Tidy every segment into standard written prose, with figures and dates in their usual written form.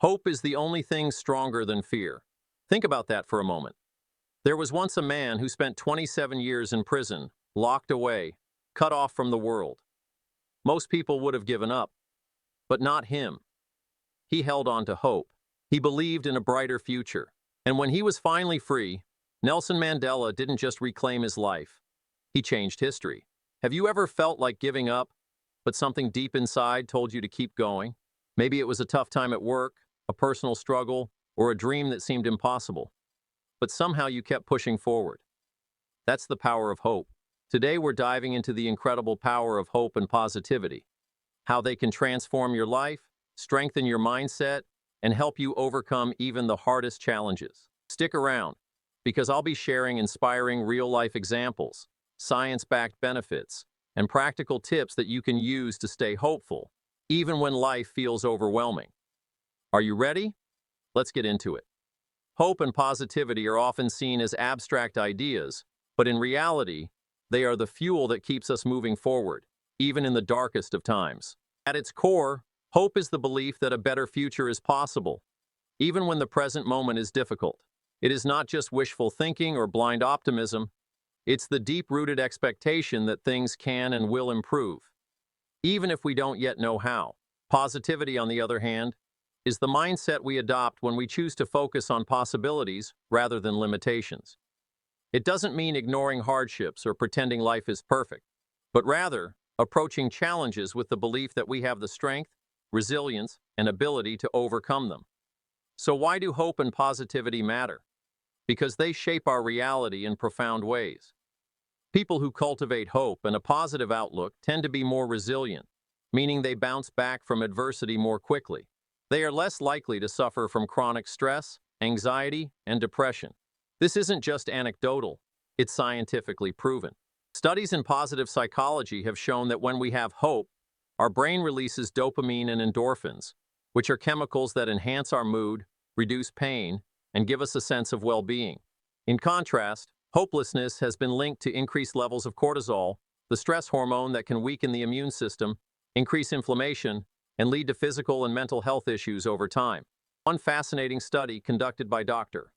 Hope is the only thing stronger than fear. Think about that for a moment. There was once a man who spent 27 years in prison, locked away, cut off from the world. Most people would have given up, but not him. He held on to hope. He believed in a brighter future. And when he was finally free, Nelson Mandela didn't just reclaim his life. He changed history. Have you ever felt like giving up, but something deep inside told you to keep going? Maybe it was a tough time at work, a personal struggle, or a dream that seemed impossible. But somehow you kept pushing forward. That's the power of hope. Today we're diving into the incredible power of hope and positivity, how they can transform your life, strengthen your mindset, and help you overcome even the hardest challenges. Stick around, because I'll be sharing inspiring real-life examples, science-backed benefits, and practical tips that you can use to stay hopeful, even when life feels overwhelming. Are you ready? Let's get into it. Hope and positivity are often seen as abstract ideas, but in reality, they are the fuel that keeps us moving forward, even in the darkest of times. At its core, hope is the belief that a better future is possible, even when the present moment is difficult. It is not just wishful thinking or blind optimism. It's the deep-rooted expectation that things can and will improve, even if we don't yet know how. Positivity, on the other hand, is the mindset we adopt when we choose to focus on possibilities rather than limitations. It doesn't mean ignoring hardships or pretending life is perfect, but rather approaching challenges with the belief that we have the strength, resilience, and ability to overcome them. So why do hope and positivity matter? Because they shape our reality in profound ways. People who cultivate hope and a positive outlook tend to be more resilient, meaning they bounce back from adversity more quickly. They are less likely to suffer from chronic stress, anxiety, and depression. This isn't just anecdotal, it's scientifically proven. Studies in positive psychology have shown that when we have hope, our brain releases dopamine and endorphins, which are chemicals that enhance our mood, reduce pain, and give us a sense of well-being. In contrast, hopelessness has been linked to increased levels of cortisol, the stress hormone that can weaken the immune system, increase inflammation, and lead to physical and mental health issues over time. One fascinating study conducted by Dr.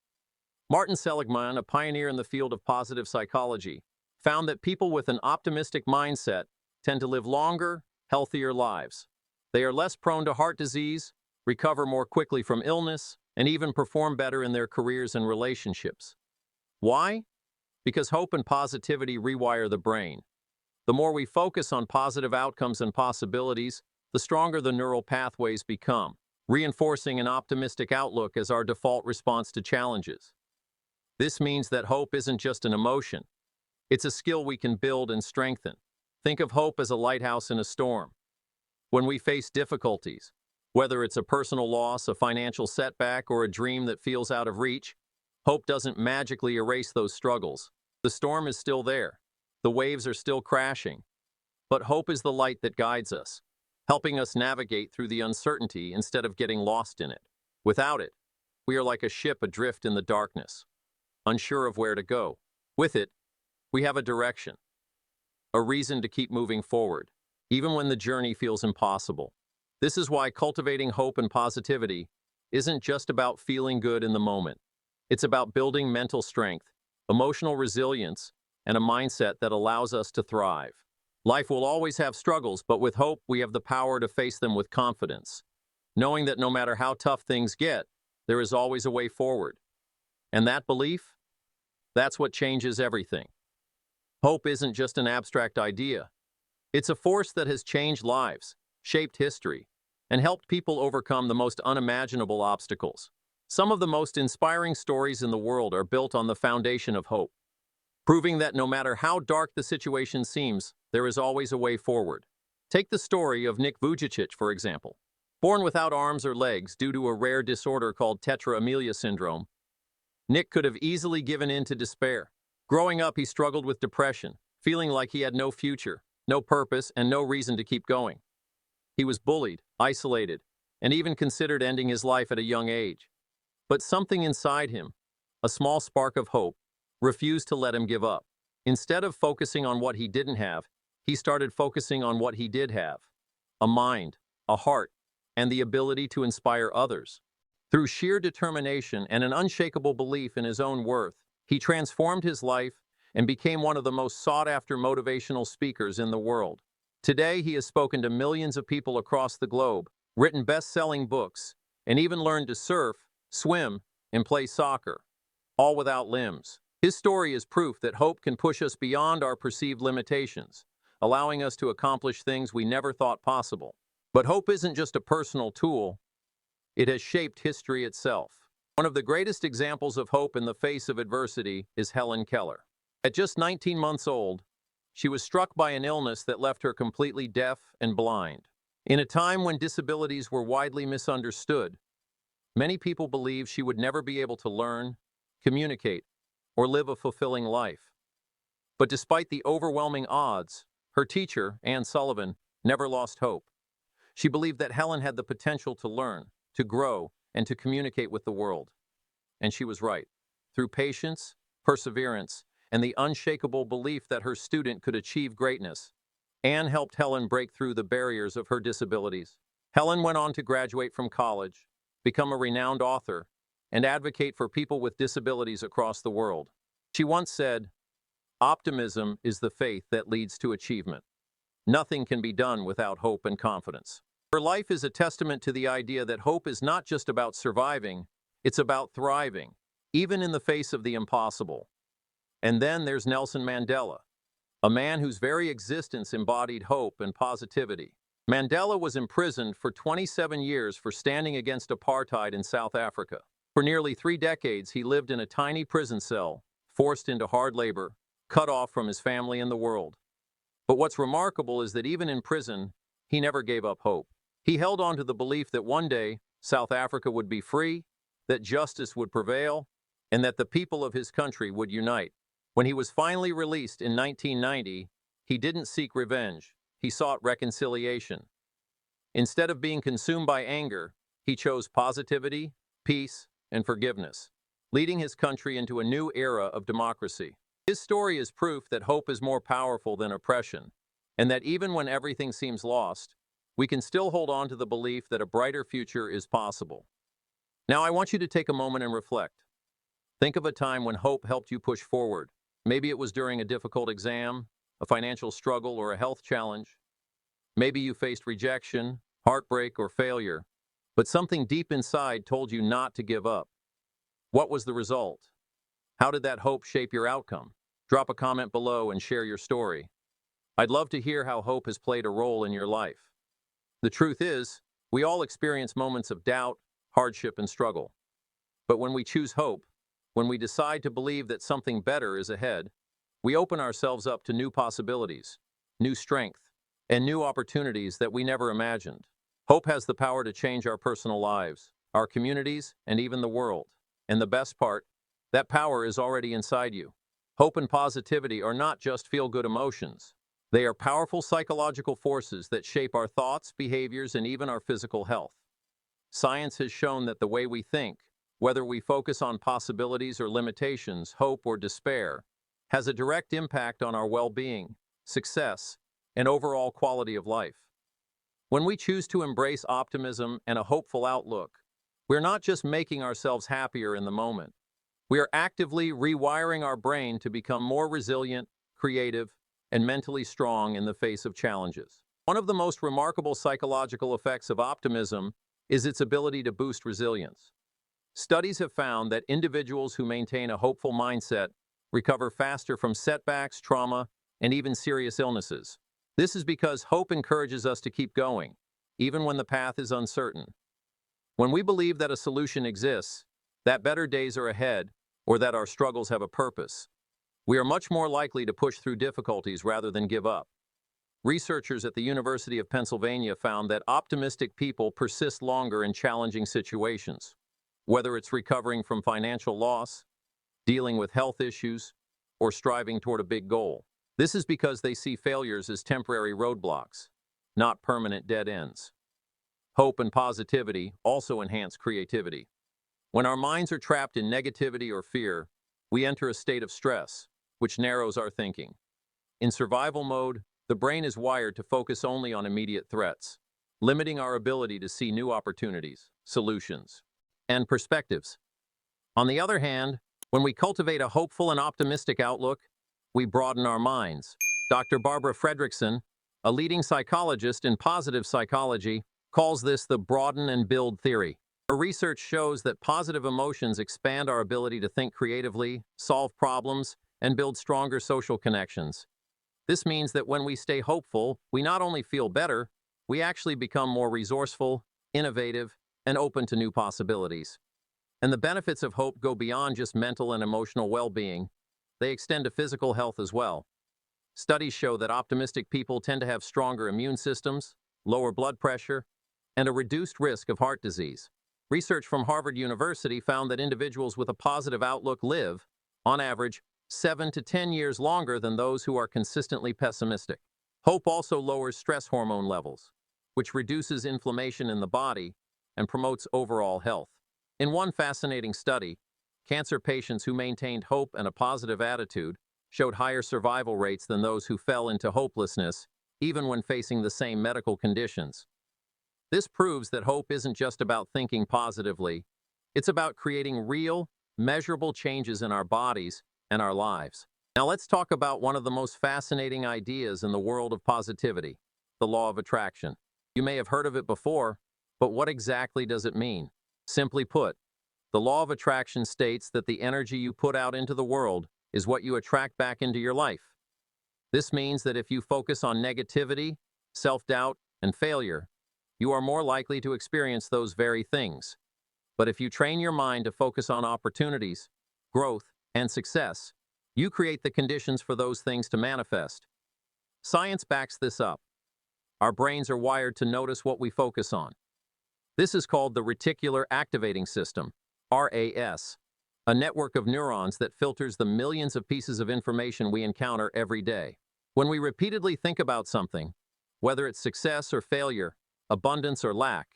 Martin Seligman, a pioneer in the field of positive psychology, found that people with an optimistic mindset tend to live longer, healthier lives. They are less prone to heart disease, recover more quickly from illness, and even perform better in their careers and relationships. Why? Because hope and positivity rewire the brain. The more we focus on positive outcomes and possibilities, the stronger the neural pathways become, reinforcing an optimistic outlook as our default response to challenges. This means that hope isn't just an emotion. It's a skill we can build and strengthen. Think of hope as a lighthouse in a storm. When we face difficulties, whether it's a personal loss, a financial setback, or a dream that feels out of reach, hope doesn't magically erase those struggles. The storm is still there. The waves are still crashing. But hope is the light that guides us, helping us navigate through the uncertainty instead of getting lost in it. Without it, we are like a ship adrift in the darkness, unsure of where to go. With it, we have a direction, a reason to keep moving forward, even when the journey feels impossible. This is why cultivating hope and positivity isn't just about feeling good in the moment. It's about building mental strength, emotional resilience, and a mindset that allows us to thrive. Life will always have struggles, but with hope, we have the power to face them with confidence, knowing that no matter how tough things get, there is always a way forward. And that belief? That's what changes everything. Hope isn't just an abstract idea. It's a force that has changed lives, shaped history, and helped people overcome the most unimaginable obstacles. Some of the most inspiring stories in the world are built on the foundation of hope, proving that no matter how dark the situation seems, there is always a way forward. Take the story of Vujicic, for example. Born without arms or legs due to a rare disorder called tetra amelia syndrome, Nick could have easily given in to despair. Growing up, he struggled with depression, feeling like he had no future, no purpose, and no reason to keep going. He was bullied, isolated, and even considered ending his life at a young age. But something inside him, a small spark of hope, refused to let him give up. Instead of focusing on what he didn't have, he started focusing on what he did have: a mind, a heart, and the ability to inspire others. Through sheer determination and an unshakable belief in his own worth, he transformed his life and became one of the most sought-after motivational speakers in the world. Today, he has spoken to millions of people across the globe, written best-selling books, and even learned to surf, swim, and play soccer, all without limbs. His story is proof that hope can push us beyond our perceived limitations, allowing us to accomplish things we never thought possible. But hope isn't just a personal tool, it has shaped history itself. One of the greatest examples of hope in the face of adversity is Helen Keller. At just 19 months old, she was struck by an illness that left her completely deaf and blind. In a time when disabilities were widely misunderstood, many people believed she would never be able to learn, communicate, or live a fulfilling life. But despite the overwhelming odds, her teacher, Anne Sullivan, never lost hope. She believed that Helen had the potential to learn, to grow, and to communicate with the world. And she was right. Through patience, perseverance, and the unshakable belief that her student could achieve greatness, Anne helped Helen break through the barriers of her disabilities. Helen went on to graduate from college, become a renowned author, and advocate for people with disabilities across the world. She once said, "Optimism is the faith that leads to achievement. Nothing can be done without hope and confidence." Her life is a testament to the idea that hope is not just about surviving, it's about thriving, even in the face of the impossible. And then there's Nelson Mandela, a man whose very existence embodied hope and positivity. Mandela was imprisoned for 27 years for standing against apartheid in South Africa. For nearly 3 decades, he lived in a tiny prison cell, forced into hard labor, cut off from his family and the world. But what's remarkable is that even in prison, he never gave up hope. He held on to the belief that one day South Africa would be free, that justice would prevail, and that the people of his country would unite. When he was finally released in 1990, he didn't seek revenge. He sought reconciliation. Instead of being consumed by anger, he chose positivity, peace, and forgiveness, leading his country into a new era of democracy. His story is proof that hope is more powerful than oppression, and that even when everything seems lost, we can still hold on to the belief that a brighter future is possible. Now, I want you to take a moment and reflect. Think of a time when hope helped you push forward. Maybe it was during a difficult exam, a financial struggle, or a health challenge. Maybe you faced rejection, heartbreak, or failure, but something deep inside told you not to give up. What was the result? How did that hope shape your outcome? Drop a comment below and share your story. I'd love to hear how hope has played a role in your life. The truth is, we all experience moments of doubt, hardship, and struggle. But when we choose hope, when we decide to believe that something better is ahead, we open ourselves up to new possibilities, new strength, and new opportunities that we never imagined. Hope has the power to change our personal lives, our communities, and even the world. And the best part, that power is already inside you. Hope and positivity are not just feel-good emotions. They are powerful psychological forces that shape our thoughts, behaviors, and even our physical health. Science has shown that the way we think, whether we focus on possibilities or limitations, hope or despair, has a direct impact on our well-being, success, and overall quality of life. When we choose to embrace optimism and a hopeful outlook, we're not just making ourselves happier in the moment. We are actively rewiring our brain to become more resilient, creative, and mentally strong in the face of challenges. One of the most remarkable psychological effects of optimism is its ability to boost resilience. Studies have found that individuals who maintain a hopeful mindset recover faster from setbacks, trauma, and even serious illnesses. This is because hope encourages us to keep going, even when the path is uncertain. When we believe that a solution exists, that better days are ahead, or that our struggles have a purpose, we are much more likely to push through difficulties rather than give up. Researchers at the University of Pennsylvania found that optimistic people persist longer in challenging situations, whether it's recovering from financial loss, dealing with health issues, or striving toward a big goal. This is because they see failures as temporary roadblocks, not permanent dead ends. Hope and positivity also enhance creativity. When our minds are trapped in negativity or fear, we enter a state of stress, which narrows our thinking. In survival mode, the brain is wired to focus only on immediate threats, limiting our ability to see new opportunities, solutions, and perspectives. On the other hand, when we cultivate a hopeful and optimistic outlook, we broaden our minds. Dr. Barbara Fredrickson, a leading psychologist in positive psychology, calls this the broaden and build theory. Her research shows that positive emotions expand our ability to think creatively, solve problems, and build stronger social connections. This means that when we stay hopeful, we not only feel better, we actually become more resourceful, innovative, and open to new possibilities. And the benefits of hope go beyond just mental and emotional well-being. They extend to physical health as well. Studies show that optimistic people tend to have stronger immune systems, lower blood pressure, and a reduced risk of heart disease. Research from Harvard University found that individuals with a positive outlook live, on average, 7 to 10 years longer than those who are consistently pessimistic. Hope also lowers stress hormone levels, which reduces inflammation in the body and promotes overall health. In one fascinating study, cancer patients who maintained hope and a positive attitude showed higher survival rates than those who fell into hopelessness, even when facing the same medical conditions. This proves that hope isn't just about thinking positively, it's about creating real, measurable changes in our bodies and our lives. Now let's talk about one of the most fascinating ideas in the world of positivity, the law of attraction. You may have heard of it before, but what exactly does it mean? Simply put, the law of attraction states that the energy you put out into the world is what you attract back into your life. This means that if you focus on negativity, self-doubt, and failure, you are more likely to experience those very things. But if you train your mind to focus on opportunities, growth, and success, you create the conditions for those things to manifest. Science backs this up. Our brains are wired to notice what we focus on. This is called the reticular activating system, RAS, a network of neurons that filters the millions of pieces of information we encounter every day. When we repeatedly think about something, whether it's success or failure, abundance or lack,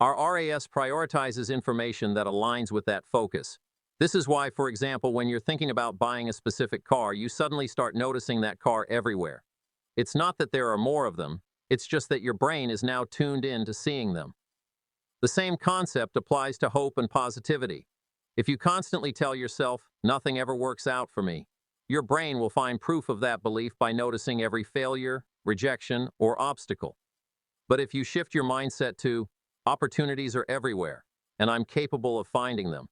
our RAS prioritizes information that aligns with that focus. This is why, for example, when you're thinking about buying a specific car, you suddenly start noticing that car everywhere. It's not that there are more of them, it's just that your brain is now tuned in to seeing them. The same concept applies to hope and positivity. If you constantly tell yourself, "Nothing ever works out for me," your brain will find proof of that belief by noticing every failure, rejection, or obstacle. But if you shift your mindset to, "Opportunities are everywhere, and I'm capable of finding them,"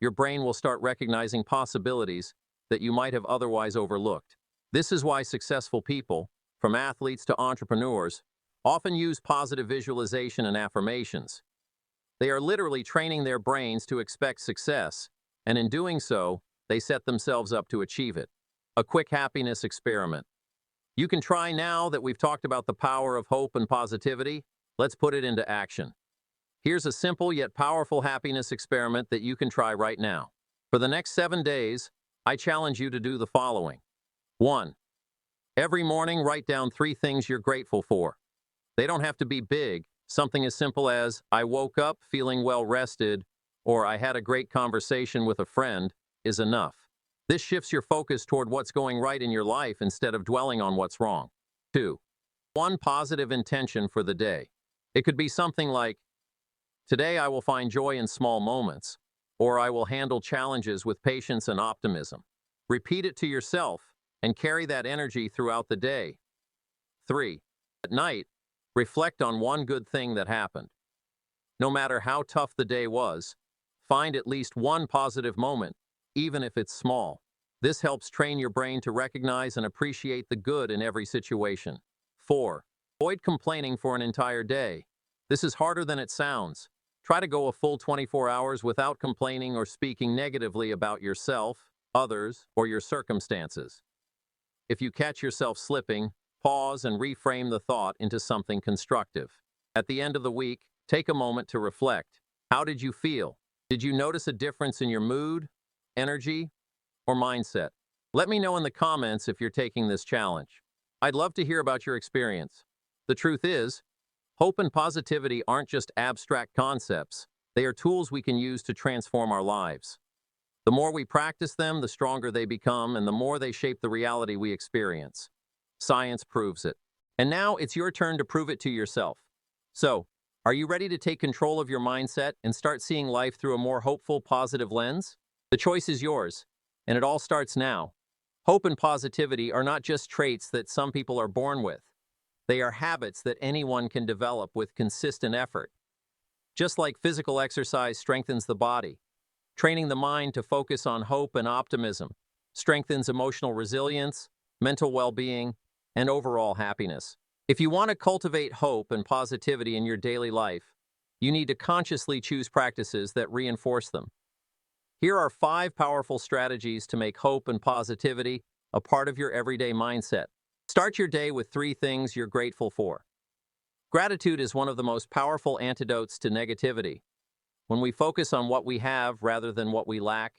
your brain will start recognizing possibilities that you might have otherwise overlooked. This is why successful people, from athletes to entrepreneurs, often use positive visualization and affirmations. They are literally training their brains to expect success, and in doing so, they set themselves up to achieve it. A quick happiness experiment. You can try now that we've talked about the power of hope and positivity. Let's put it into action. Here's a simple yet powerful happiness experiment that you can try right now. For the next 7 days, I challenge you to do the following. 1. Every morning, write down 3 things you're grateful for. They don't have to be big. Something as simple as, "I woke up feeling well rested," or "I had a great conversation with a friend," is enough. This shifts your focus toward what's going right in your life instead of dwelling on what's wrong. 2. One positive intention for the day. It could be something like, "Today I will find joy in small moments," or "I will handle challenges with patience and optimism." Repeat it to yourself and carry that energy throughout the day. 3. At night, reflect on one good thing that happened. No matter how tough the day was, find at least one positive moment, even if it's small. This helps train your brain to recognize and appreciate the good in every situation. 4. Avoid complaining for an entire day. This is harder than it sounds. Try to go a full 24 hours without complaining or speaking negatively about yourself, others, or your circumstances. If you catch yourself slipping, pause and reframe the thought into something constructive. At the end of the week, take a moment to reflect. How did you feel? Did you notice a difference in your mood, energy, or mindset? Let me know in the comments if you're taking this challenge. I'd love to hear about your experience. The truth is, hope and positivity aren't just abstract concepts. They are tools we can use to transform our lives. The more we practice them, the stronger they become, and the more they shape the reality we experience. Science proves it. And now it's your turn to prove it to yourself. So, Are you ready to take control of your mindset and start seeing life through a more hopeful, positive lens? The choice is yours, and it all starts now. Hope and positivity are not just traits that some people are born with. They are habits that anyone can develop with consistent effort. Just like physical exercise strengthens the body, training the mind to focus on hope and optimism strengthens emotional resilience, mental well-being, and overall happiness. If you want to cultivate hope and positivity in your daily life, you need to consciously choose practices that reinforce them. Here are 5 powerful strategies to make hope and positivity a part of your everyday mindset. Start your day with 3 things you're grateful for. Gratitude is one of the most powerful antidotes to negativity. When we focus on what we have rather than what we lack,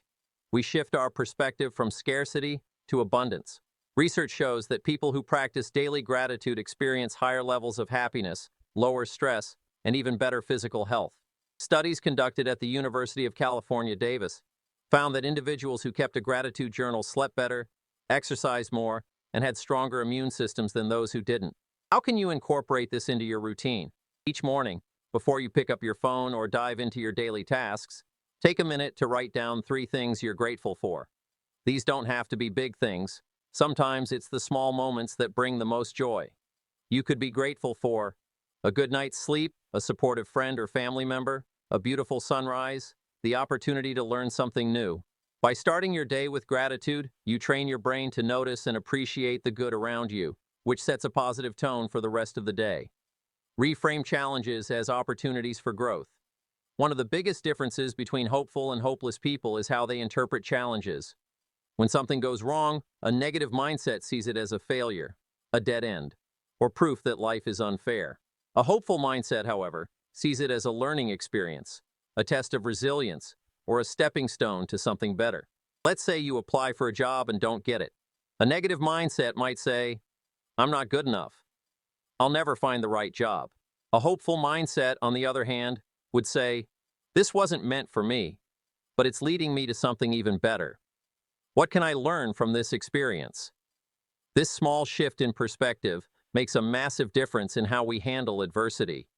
we shift our perspective from scarcity to abundance. Research shows that people who practice daily gratitude experience higher levels of happiness, lower stress, and even better physical health. Studies conducted at the University of California, Davis, found that individuals who kept a gratitude journal slept better, exercised more, and had stronger immune systems than those who didn't. How can you incorporate this into your routine? Each morning, before you pick up your phone or dive into your daily tasks, take a minute to write down 3 things you're grateful for. These don't have to be big things. Sometimes it's the small moments that bring the most joy. You could be grateful for a good night's sleep, a supportive friend or family member, a beautiful sunrise, the opportunity to learn something new. By starting your day with gratitude, you train your brain to notice and appreciate the good around you, which sets a positive tone for the rest of the day. Reframe challenges as opportunities for growth. One of the biggest differences between hopeful and hopeless people is how they interpret challenges. When something goes wrong, a negative mindset sees it as a failure, a dead end, or proof that life is unfair. A hopeful mindset, however, sees it as a learning experience, a test of resilience, or a stepping stone to something better. Let's say you apply for a job and don't get it. A negative mindset might say, "I'm not good enough. I'll never find the right job." A hopeful mindset, on the other hand, would say, "This wasn't meant for me, but it's leading me to something even better. What can I learn from this experience?" This small shift in perspective makes a massive difference in how we handle adversity.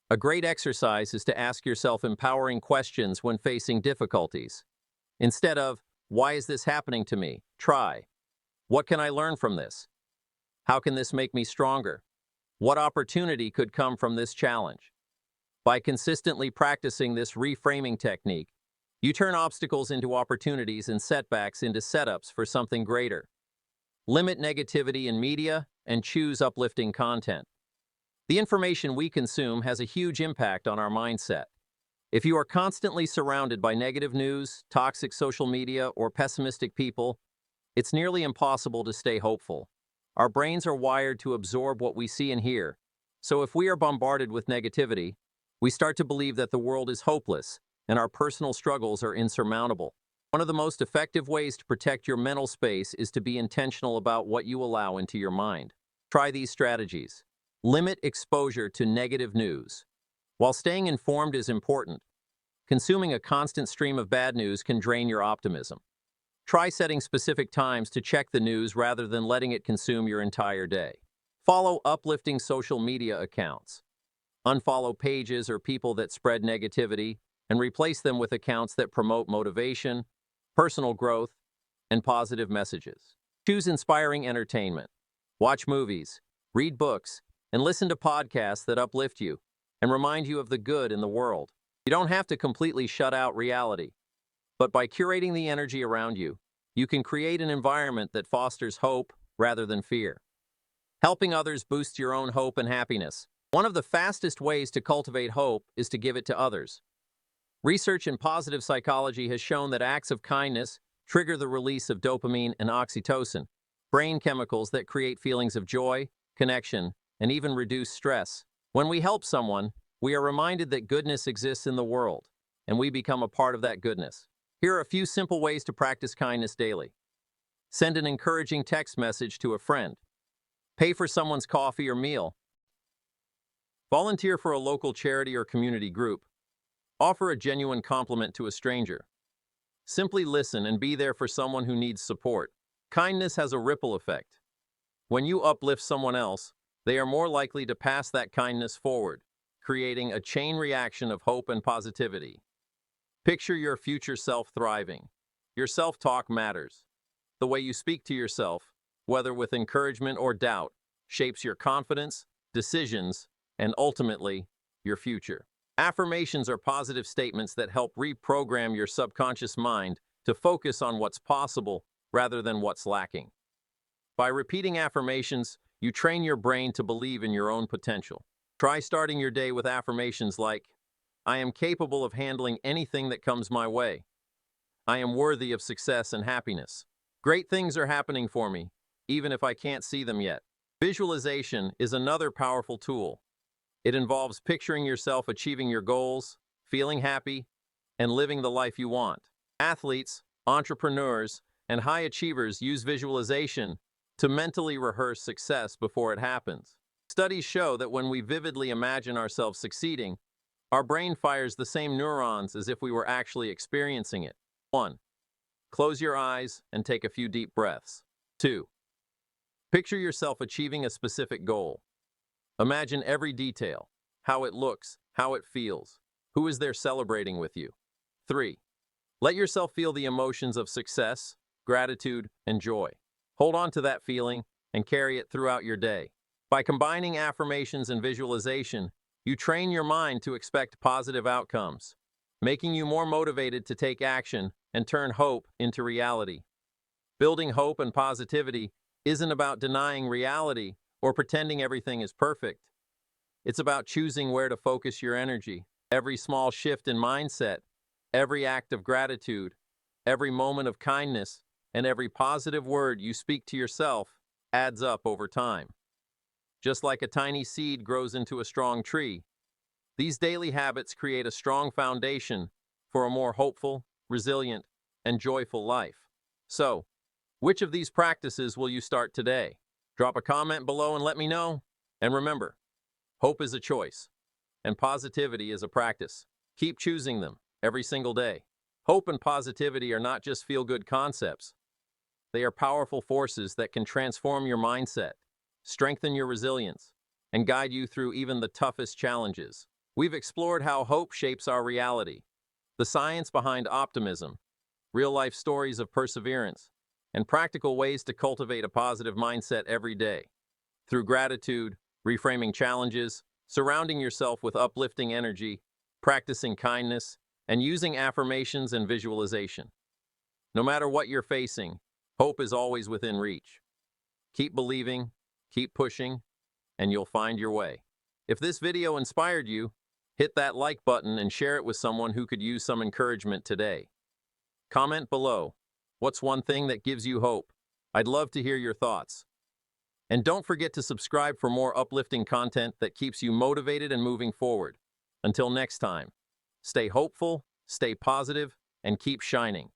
A great exercise is to ask yourself empowering questions when facing difficulties. Instead of, "Why is this happening to me?" try, "What can I learn from this? How can this make me stronger? What opportunity could come from this challenge?" By consistently practicing this reframing technique, you turn obstacles into opportunities and setbacks into setups for something greater. Limit negativity in media and choose uplifting content. The information we consume has a huge impact on our mindset. If you are constantly surrounded by negative news, toxic social media, or pessimistic people, it's nearly impossible to stay hopeful. Our brains are wired to absorb what we see and hear, so if we are bombarded with negativity, we start to believe that the world is hopeless and our personal struggles are insurmountable. One of the most effective ways to protect your mental space is to be intentional about what you allow into your mind. Try these strategies. Limit exposure to negative news. While staying informed is important, consuming a constant stream of bad news can drain your optimism. Try setting specific times to check the news rather than letting it consume your entire day. Follow uplifting social media accounts. Unfollow pages or people that spread negativity and replace them with accounts that promote motivation, personal growth, and positive messages. Choose inspiring entertainment. Watch movies, read books, and listen to podcasts that uplift you and remind you of the good in the world. You don't have to completely shut out reality, but by curating the energy around you, you can create an environment that fosters hope rather than fear. Helping others boosts your own hope and happiness. One of the fastest ways to cultivate hope is to give it to others. Research in positive psychology has shown that acts of kindness trigger the release of dopamine and oxytocin, brain chemicals that create feelings of joy, connection, and even reduce stress. When we help someone, we are reminded that goodness exists in the world, and we become a part of that goodness. Here are a few simple ways to practice kindness daily. Send an encouraging text message to a friend. Pay for someone's coffee or meal. Volunteer for a local charity or community group. Offer a genuine compliment to a stranger. Simply listen and be there for someone who needs support. Kindness has a ripple effect. When you uplift someone else, they are more likely to pass that kindness forward, creating a chain reaction of hope and positivity. Picture your future self thriving. Your self-talk matters. The way you speak to yourself, whether with encouragement or doubt, shapes your confidence, decisions, and ultimately, your future. Affirmations are positive statements that help reprogram your subconscious mind to focus on what's possible rather than what's lacking. By repeating affirmations, you train your brain to believe in your own potential. Try starting your day with affirmations like, I am capable of handling anything that comes my way. I am worthy of success and happiness. Great things are happening for me, even if I can't see them yet. Visualization is another powerful tool. It involves picturing yourself achieving your goals, feeling happy, and living the life you want. Athletes, entrepreneurs, and high achievers use visualization to mentally rehearse success before it happens. Studies show that when we vividly imagine ourselves succeeding, our brain fires the same neurons as if we were actually experiencing it. 1. Close your eyes and take a few deep breaths. 2. Picture yourself achieving a specific goal. Imagine every detail, how it looks, how it feels, who is there celebrating with you. 3. Let yourself feel the emotions of success, gratitude, and joy. Hold on to that feeling and carry it throughout your day. By combining affirmations and visualization, you train your mind to expect positive outcomes, making you more motivated to take action and turn hope into reality. Building hope and positivity isn't about denying reality or pretending everything is perfect. It's about choosing where to focus your energy. Every small shift in mindset, every act of gratitude, every moment of kindness, and every positive word you speak to yourself adds up over time. Just like a tiny seed grows into a strong tree, these daily habits create a strong foundation for a more hopeful, resilient, and joyful life. So, which of these practices will you start today? Drop a comment below and let me know. And remember, hope is a choice, and positivity is a practice. Keep choosing them every single day. Hope and positivity are not just feel-good concepts. They are powerful forces that can transform your mindset, strengthen your resilience, and guide you through even the toughest challenges. We've explored how hope shapes our reality, the science behind optimism, real-life stories of perseverance, and practical ways to cultivate a positive mindset every day. Through gratitude, reframing challenges, surrounding yourself with uplifting energy, practicing kindness, and using affirmations and visualization. No matter what you're facing, hope is always within reach. Keep believing, keep pushing, and you'll find your way. If this video inspired you, hit that like button and share it with someone who could use some encouragement today. Comment below, what's one thing that gives you hope? I'd love to hear your thoughts. And don't forget to subscribe for more uplifting content that keeps you motivated and moving forward. Until next time, stay hopeful, stay positive, and keep shining.